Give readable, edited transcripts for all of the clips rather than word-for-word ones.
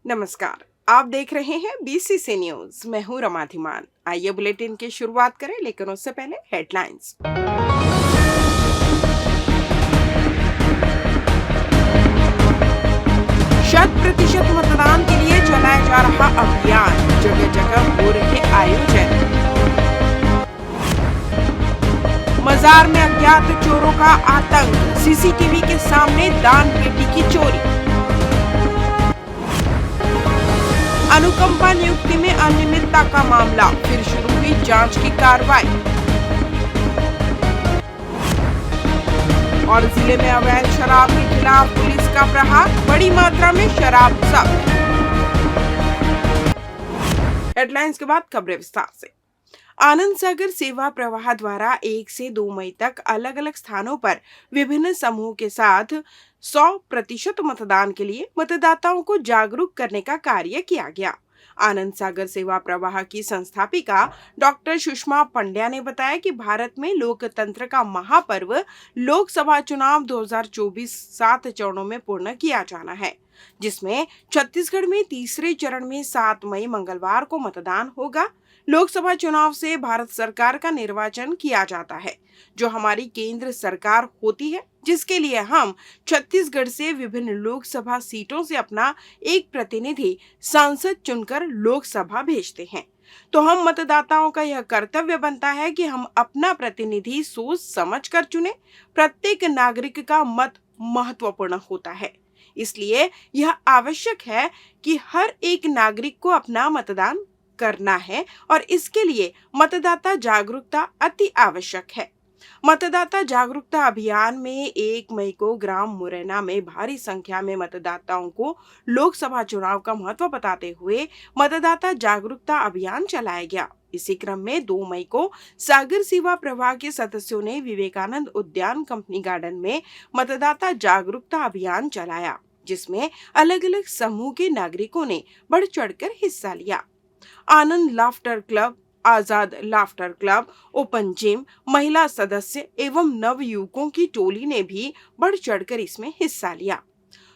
नमस्कार। आप देख रहे हैं बीसीसी न्यूज। मैं हूं रमा धीमान। आइए बुलेटिन की शुरुआत करें, लेकिन उससे पहले हेडलाइंस। 100% मतदान के लिए चलाया जा रहा अभियान, जगह जगह हो रहे आयोजन। मजार में अज्ञात चोरों का आतंक, सीसीटीवी के सामने दान पेटी की चोरी। अनुकंपा नियुक्ति में अनियमितता का मामला, फिर शुरू हुई जांच की कार्रवाई। और जिले में अवैध शराब के खिलाफ पुलिस का प्रहार, बड़ी मात्रा में शराब जब्त। हेडलाइंस के बाद खबरें विस्तार से। आनंद सागर सेवा प्रवाह द्वारा 1 से 2 मई तक अलग अलग स्थानों पर विभिन्न समूह के साथ 100% मतदान के लिए मतदाताओं को जागरूक करने का कार्य किया गया। आनंद सागर सेवा प्रवाह की संस्थापिका डॉक्टर सुषमा पंड्या ने बताया कि भारत में लोकतंत्र का महापर्व लोकसभा चुनाव 2024 7 चरणों में पूर्ण किया जाना है, जिसमें छत्तीसगढ़ में तीसरे चरण में 7 मई मंगलवार को मतदान होगा। लोकसभा चुनाव से भारत सरकार का निर्वाचन किया जाता है, जो हमारी केंद्र सरकार होती है, जिसके लिए हम छत्तीसगढ़ से विभिन्न लोकसभा सीटों से अपना एक प्रतिनिधि सांसद चुनकर लोकसभा भेजते हैं। तो हम मतदाताओं का यह कर्तव्य बनता है कि हम अपना प्रतिनिधि सोच समझ कर चुने। प्रत्येक नागरिक का मत महत्वपूर्ण होता है, इसलिए यह आवश्यक है कि हर एक नागरिक को अपना मतदान करना है और इसके लिए मतदाता जागरूकता अति आवश्यक है। मतदाता जागरूकता अभियान में 1 मई को ग्राम मुरैना में भारी संख्या में मतदाताओं को लोकसभा चुनाव का महत्व बताते हुए मतदाता जागरूकता अभियान चलाया गया। इसी क्रम में 2 मई को सागर सेवा प्रवाह के सदस्यों ने विवेकानंद उद्यान कंपनी गार्डन में मतदाता जागरूकता अभियान चलाया, जिसमें अलग अलग समूह के नागरिकों ने बढ़ चढ़कर हिस्सा लिया। आनंद लाफ्टर क्लब, आजाद लाफ्टर क्लब, ओपन जिम, महिला सदस्य एवं नव युवकों की टोली ने भी बढ़ चढ़कर इसमें हिस्सा लिया।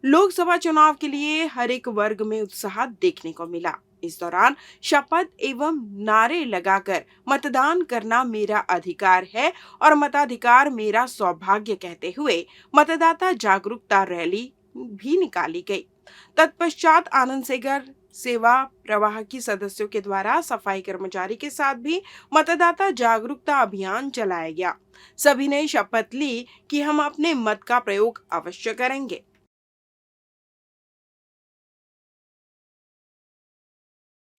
लोकसभा चुनाव के लिए हर एक वर्ग में उत्साह देखने को मिला। इस दौरान शपथ एवं नारे लगाकर मतदान करना मेरा अधिकार है और मताधिकार मेरा सौभाग्य कहते हुए मतदाता जागरूकता रैली भी निकाली गई। तत्पश्चात आनंद सागर सेवा प्रवाह की सदस्यों के द्वारा सफाई कर्मचारी के साथ भी मतदाता जागरूकता अभियान चलाया गया। सभी ने शपथ ली कि हम अपने मत का प्रयोग अवश्य करेंगे।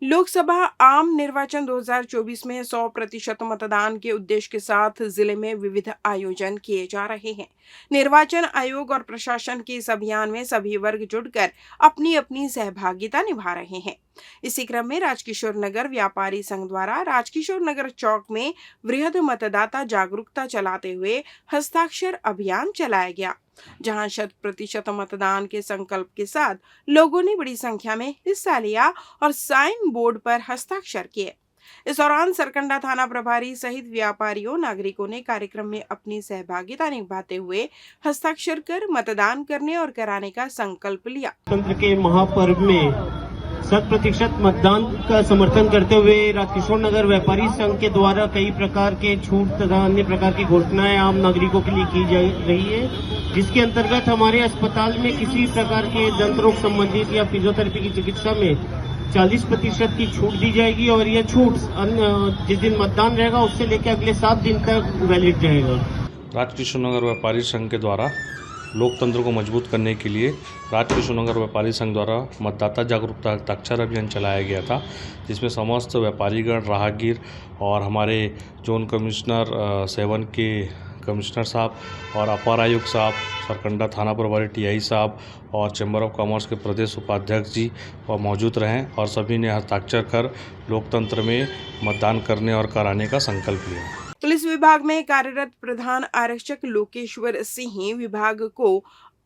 लोकसभा आम निर्वाचन 2024 में 100% मतदान के उद्देश्य के साथ जिले में विविध आयोजन किए जा रहे हैं। निर्वाचन आयोग और प्रशासन के इस अभियान में सभी वर्ग जुड़कर अपनी अपनी सहभागिता निभा रहे हैं। इसी क्रम में राजकिशोर नगर व्यापारी संघ द्वारा राजकिशोर नगर चौक में वृहद मतदाता जागरूकता चलाते हुए हस्ताक्षर अभियान चलाया गया, जहां 100% मतदान के संकल्प के साथ लोगों ने बड़ी संख्या में हिस्सा लिया और साइन बोर्ड पर हस्ताक्षर किए। इस दौरान सरकंडा थाना प्रभारी सहित व्यापारियों नागरिकों ने कार्यक्रम में अपनी सहभागिता निभाते हुए हस्ताक्षर कर मतदान करने और कराने का संकल्प लिया। तंत्र के महापर्व में 100% मतदान का समर्थन करते हुए राजकिशोर नगर व्यापारी संघ के द्वारा कई प्रकार के छूट तथा अन्य प्रकार की घोषणाएं आम नागरिकों के लिए की जा रही है, जिसके अंतर्गत हमारे अस्पताल में किसी प्रकार के दंत रोग संबंधित या फिजियोथेरेपी की चिकित्सा में 40% की छूट दी जाएगी और यह छूट जिस दिन मतदान रहेगा उससे लेकर अगले 7 दिन तक वैलिड रहेगा। राजकिशोर नगर व्यापारी संघ के द्वारा लोकतंत्र को मजबूत करने के लिए राजकिशोर नगर व्यापारी संघ द्वारा मतदाता जागरूकता हस्ताक्षर अभियान चलाया गया था, जिसमें समस्त व्यापारीगण, राहगीर और हमारे जोन कमिश्नर 7 के कमिश्नर साहब और अपर आयुक्त साहब, सरकंडा थाना प्रभारी टीआई साहब और चैम्बर ऑफ कॉमर्स के प्रदेश उपाध्यक्ष जी मौजूद रहें और सभी ने हस्ताक्षर कर लोकतंत्र में मतदान करने और कराने का संकल्प लिया। पुलिस विभाग में कार्यरत प्रधान आरक्षक लोकेश्वर सिंह विभाग को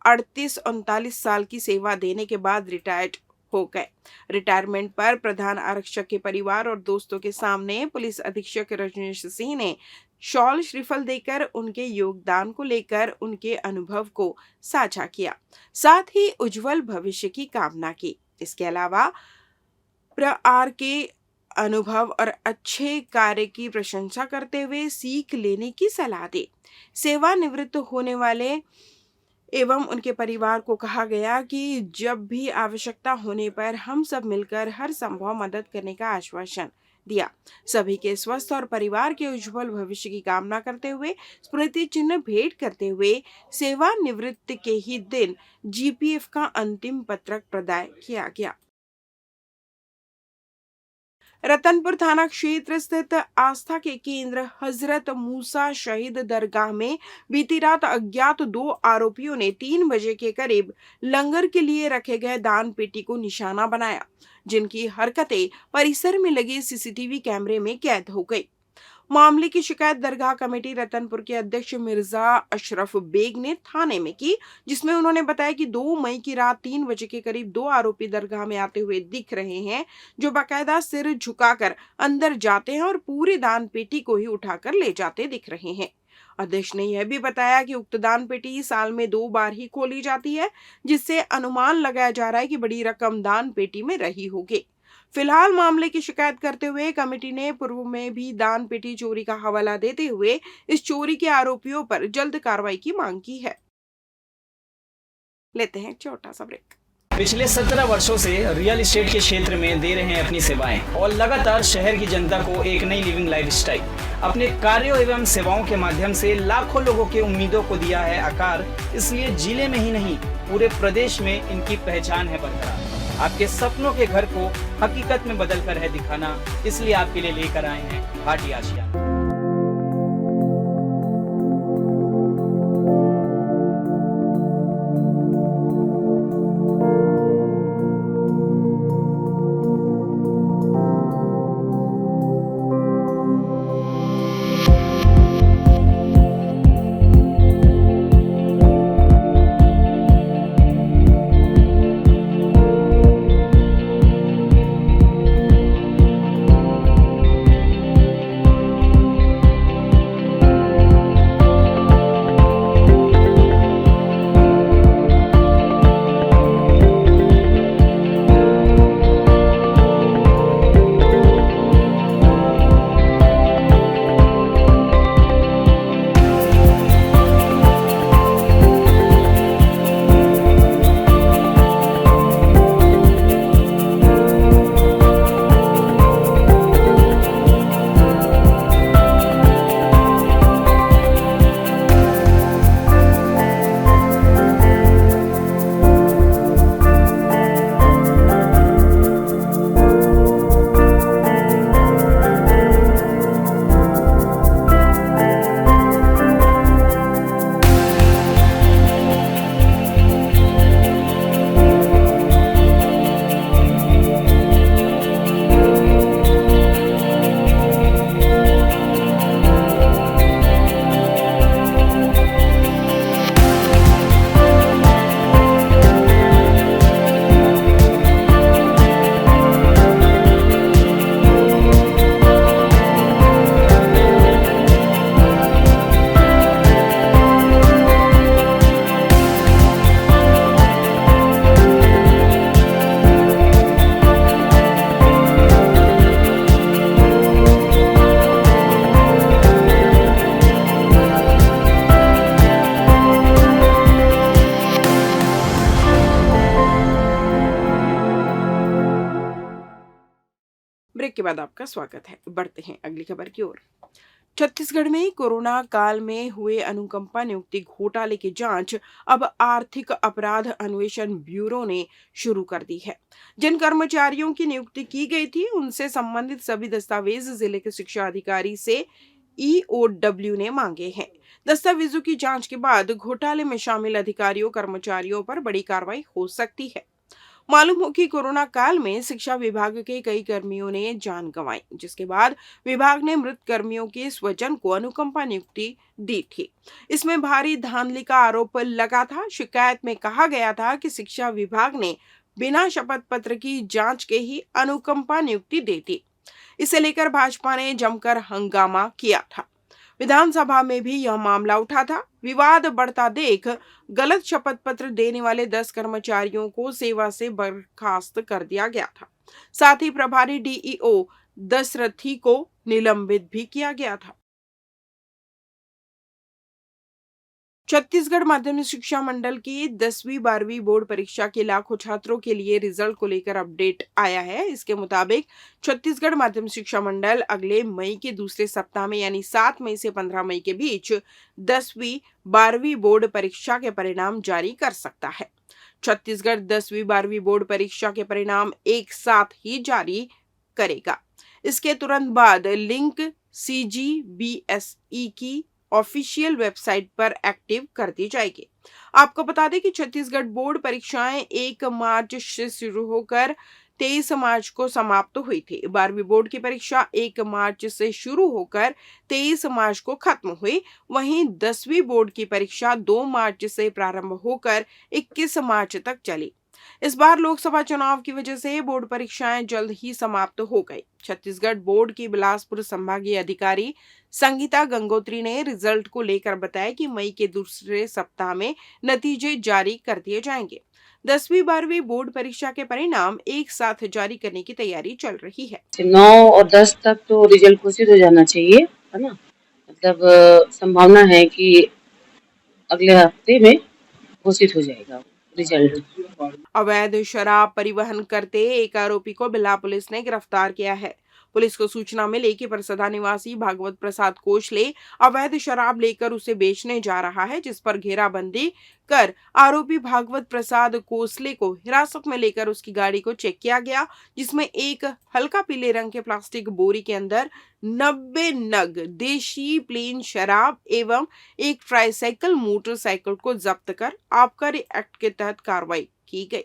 38-39 साल की सेवा देने के बाद रिटायर्ड हो गए। रिटायरमेंट पर प्रधान आरक्षक के परिवार और दोस्तों के सामने पुलिस अधीक्षक रजनीश सिंह ने शॉल श्रीफल देकर उनके योगदान को लेकर उनके अनुभव को साझा किया, साथ ही उज्जवल भविष्य की कामना की। इसके अलावा प्रआर के अनुभव और अच्छे कार्य की प्रशंसा करते हुए सीख लेने की सलाह दी। सेवानिवृत्त होने वाले एवं उनके परिवार को कहा गया कि जब भी आवश्यकता होने पर हम सब मिलकर हर संभव मदद करने का आश्वासन दिया। सभी के स्वस्थ और परिवार के उज्जवल भविष्य की कामना करते हुए स्मृति चिन्ह भेंट करते हुए सेवानिवृत्ति के ही दिन जीपीएफ का अंतिम पत्रक प्रदान किया गया। रतनपुर थाना क्षेत्र स्थित आस्था के केंद्र हजरत मूसा शहीद दरगाह में बीती रात अज्ञात 2 आरोपियों ने 3 बजे के करीब लंगर के लिए रखे गए दान पेटी को निशाना बनाया, जिनकी हरकतें परिसर में लगे सीसीटीवी कैमरे में कैद हो गई। मामले की शिकायत दरगाह कमेटी रतनपुर के अध्यक्ष मिर्जा अशरफ बेग ने थाने में की, जिसमें उन्होंने बताया कि 2 मई की रात 3 बजे के करीब 2 आरोपी दरगाह में आते हुए दिख रहे हैं, जो बाकायदा सिर झुकाकर अंदर जाते हैं और पूरी दान पेटी को ही उठाकर ले जाते दिख रहे हैं। अध्यक्ष ने यह भी बताया कि उक्त दान पेटी साल में 2 बार ही खोली जाती है, जिससे अनुमान लगाया जा रहा है कि बड़ी रकम दान पेटी में रही होगी। फिलहाल मामले की शिकायत करते हुए कमेटी ने पूर्व में भी दान पेटी चोरी का हवाला देते हुए इस चोरी के आरोपियों पर जल्द कार्रवाई की मांग की है। लेते हैं छोटा सा ब्रेक। पिछले 17 वर्षों से रियल एस्टेट के क्षेत्र में दे रहे हैं अपनी सेवाएं और लगातार शहर की जनता को एक नई लिविंग लाइफस्टाइल। अपने कार्यों एवं सेवाओं के माध्यम से लाखों लोगों की उम्मीदों को दिया है आकार, इसलिए जिले में ही नहीं पूरे प्रदेश में इनकी पहचान है बरकरार। आपके सपनों के घर को हकीकत में बदल कर है दिखाना, इसलिए आपके लिए लेकर आए हैं भाटी आशियाना। ब्रेक के बाद आपका स्वागत है। बढ़ते हैं अगली खबर की ओर। छत्तीसगढ़ में कोरोना काल में हुए अनुकंपा नियुक्ति घोटाले की जांच अब आर्थिक अपराध अन्वेषण ब्यूरो ने शुरू कर दी है। जिन कर्मचारियों की नियुक्ति की गई थी उनसे संबंधित सभी दस्तावेज जिले के शिक्षा अधिकारी से ईओडब्ल्यू ने मांगे हैं। दस्तावेजों की जांच के बाद घोटाले में शामिल अधिकारियों कर्मचारियों पर बड़ी कार्रवाई हो सकती है। मालूम हो कि कोरोना काल में शिक्षा विभाग के कई कर्मियों ने जान गंवाई, जिसके बाद विभाग ने मृत कर्मियों के स्वजन को अनुकंपा नियुक्ति दी थी। इसमें भारी धांधली का आरोप लगा था। शिकायत में कहा गया था कि शिक्षा विभाग ने बिना शपथ पत्र की जांच के ही अनुकंपा नियुक्ति दी थी। इसे लेकर भाजपा ने जमकर हंगामा किया था। विधानसभा में भी यह मामला उठा था। विवाद बढ़ता देख गलत शपथ पत्र देने वाले 10 कर्मचारियों को सेवा से बर्खास्त कर दिया गया था। साथ ही प्रभारी डीईओ दशरथी को निलंबित भी किया गया था। छत्तीसगढ़ माध्यमिक शिक्षा मंडल की 10वीं 12वीं बोर्ड परीक्षा के लाखों छात्रों के लिए रिजल्ट को लेकर अपडेट आया है। इसके मुताबिक छत्तीसगढ़ माध्यमिक शिक्षा मंडल अगले मई के दूसरे सप्ताह में यानी 7 मई से 15 मई के बीच 10वीं 12वीं बोर्ड परीक्षा के परिणाम जारी कर सकता है। छत्तीसगढ़ 10वीं 12वीं बोर्ड परीक्षा के परिणाम एक साथ ही जारी करेगा। इसके तुरंत बाद लिंक CGBSE की ऑफिशियल वेबसाइट पर एक्टिव कर दी जाएगी। आपको बता दें कि छत्तीसगढ़ बोर्ड परीक्षाएं 1 मार्च से शुरू होकर 23 मार्च को समाप्त हुई थी। 12वीं बोर्ड की परीक्षा 1 मार्च से शुरू होकर 23 मार्च को खत्म हुई। वहीं 10वीं बोर्ड की परीक्षा 2 मार्च से प्रारंभ होकर 21 मार्च तक चली। इस बार लोकसभा चुनाव की वजह से बोर्ड परीक्षाएं जल्द ही समाप्त हो गई। छत्तीसगढ़ बोर्ड की बिलासपुर संभागीय अधिकारी संगीता गंगोत्री ने रिजल्ट को लेकर बताया कि मई के दूसरे सप्ताह में नतीजे जारी कर दिए जाएंगे। 10वीं 12वीं बोर्ड परीक्षा के परिणाम एक साथ जारी करने की तैयारी चल रही है। 9 और 10 तक तो रिजल्ट घोषित हो जाना चाहिए, है ना। मतलब संभावना है कि अगले हफ्ते में घोषित हो जाएगा रिजल्ट। अवैध शराब परिवहन करते एक आरोपी को बिल्हा पुलिस ने गिरफ्तार किया है। पुलिस को सूचना मिली कि परसदा निवासी भागवत प्रसाद कोसले अवैध शराब लेकर उसे बेचने जा रहा है, जिस पर घेराबंदी कर आरोपी भागवत प्रसाद कोसले को हिरासत में लेकर उसकी गाड़ी को चेक किया गया, जिसमें एक हल्का पीले रंग के प्लास्टिक बोरी के अंदर 90 नग देशी प्लेन शराब एवं एक ट्राईसाइकिल मोटरसाइकिल को जब्त कर आबकारी एक्ट के तहत कार्रवाई की गई।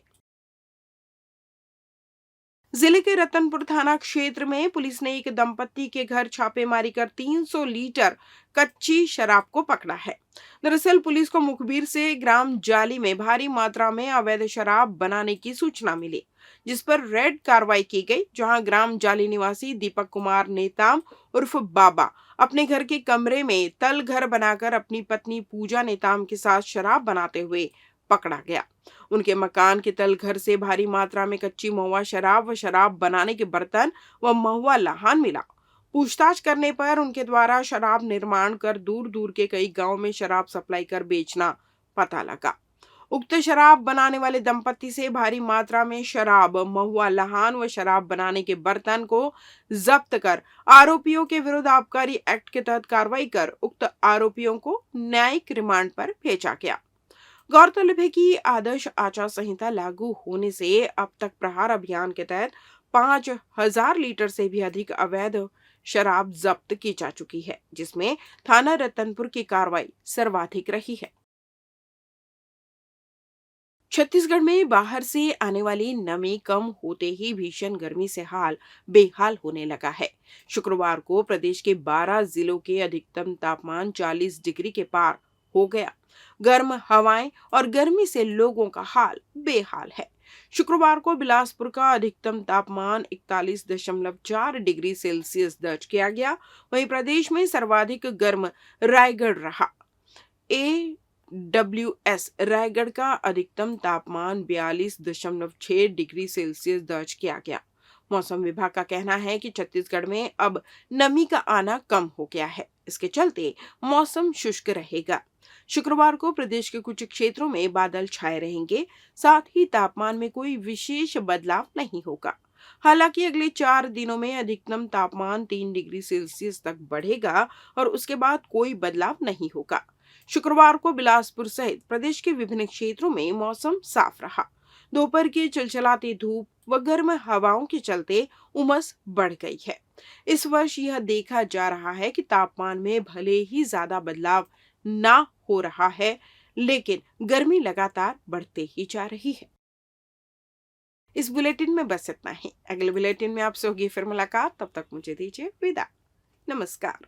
जिले के रतनपुर थाना क्षेत्र में पुलिस ने एक दंपत्ति के घर छापेमारी कर 300 लीटर कच्ची शराब को पकड़ा है। दरअसल पुलिस को मुखबिर से ग्राम जाली में भारी मात्रा में अवैध शराब बनाने की सूचना मिली, जिस पर रेड कार्रवाई की गई, जहां ग्राम जाली निवासी दीपक कुमार नेताम उर्फ बाबा अपने घर के कमरे में तल घर बनाकर अपनी पत्नी पूजा नेताम के साथ शराब बनाते हुए पकड़ा गया। उनके मकान के तल घर से भारी मात्रा में कच्ची महुआ शराब व शराब बनाने के बर्तन व महुआ लहान मिला। पूछताछ करने पर उनके द्वारा शराब निर्माण कर दूर दूर के कई गांव में शराब सप्लाई कर बेचना पता लगा। उक्त शराब बनाने वाले दंपत्ति से भारी मात्रा में शराब, महुआ लहान व शराब बनाने के बर्तन को जब्त कर आरोपियों के विरुद्ध आबकारी एक्ट के तहत कार्रवाई कर उक्त आरोपियों को न्यायिक रिमांड पर भेजा गया। गौरतलब है कि आदर्श आचार संहिता लागू होने से अब तक प्रहार अभियान के तहत 5000 लीटर से भी अधिक अवैध शराब जब्त की जा चुकी है, जिसमें थाना रतनपुर की कार्रवाई सर्वाधिक रही है। छत्तीसगढ़ में बाहर से आने वाली नमी कम होते ही भीषण गर्मी से हाल बेहाल होने लगा है। शुक्रवार को प्रदेश के 12 जिलों के अधिकतम तापमान 40 डिग्री के पार हो गया। गर्म हवाएं और गर्मी से लोगों का हाल बेहाल है। शुक्रवार को बिलासपुर का अधिकतम तापमान 41.4 डिग्री सेल्सियस दर्ज किया गया। वहीं प्रदेश में सर्वाधिक गर्म रायगढ़ रहा। AWS रायगढ़ का अधिकतम तापमान 42.6 डिग्री सेल्सियस दर्ज किया गया। मौसम विभाग का कहना है कि छत्तीसगढ़ में अब नमी का आना कम हो गया है। इसके चलते मौसम शुष्क रहेगा। शुक्रवार को प्रदेश के कुछ क्षेत्रों में बादल छाए रहेंगे, साथ ही तापमान में कोई विशेष बदलाव नहीं होगा। हालांकि अगले 4 दिनों में अधिकतम तापमान 3 डिग्री सेल्सियस तक बढ़ेगा और उसके बाद कोई बदलाव नहीं होगा। शुक्रवार को बिलासपुर सहित प्रदेश के विभिन्न क्षेत्रों में मौसम साफ रहा। दोपहर की चिलचिलाती धूप व गर्म हवाओं के चलते उमस बढ़ गई है। इस वर्ष यह देखा जा रहा है कि तापमान में भले ही ज्यादा बदलाव ना हो रहा है, लेकिन गर्मी लगातार बढ़ते ही जा रही है। इस बुलेटिन में बस इतना ही। अगले बुलेटिन में आपसे होगी फिर मुलाकात। तब तक मुझे दीजिए विदा। नमस्कार।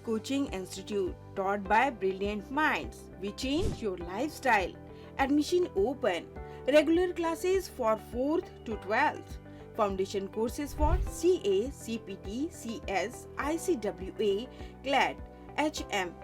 Coaching Institute, taught by brilliant minds. We change your lifestyle. Admission open. Regular classes for 4th to 12th. Foundation courses for CA, CPT, CS, ICWA, CLAT, HM,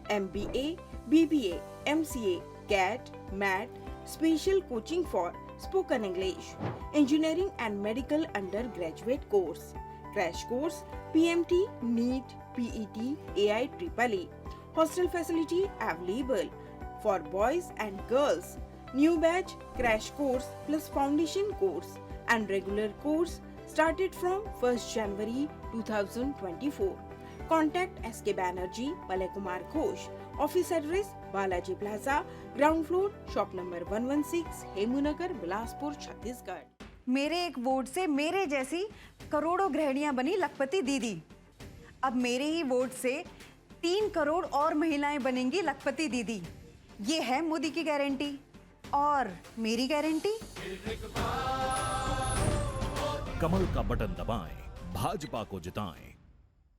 MBA, BBA, MCA, CAT, MAT, special coaching for spoken English, engineering and medical undergraduate course, crash course, PMT, NEET, PET, AIEEE. Hostel facility available for boys and girls. New batch, crash course plus foundation course and regular course started from 1st January 2024. Contact SK Banerjee, Balay Kumar Ghosh. Office address Balaji Plaza, ground floor, shop number 116, Hemu Nagar, Bilaspur, Chhattisgarh. मेरे एक vote से मेरे जैसी करोड़ों गृहिणियां बनी लखपति दीदी। अब मेरे ही वोट से 3 करोड़ और महिलाएं बनेंगी लखपति दीदी। ये है मोदी की गारंटी और मेरी गारंटी। कमल का बटन दबाएं, भाजपा को जिताएं।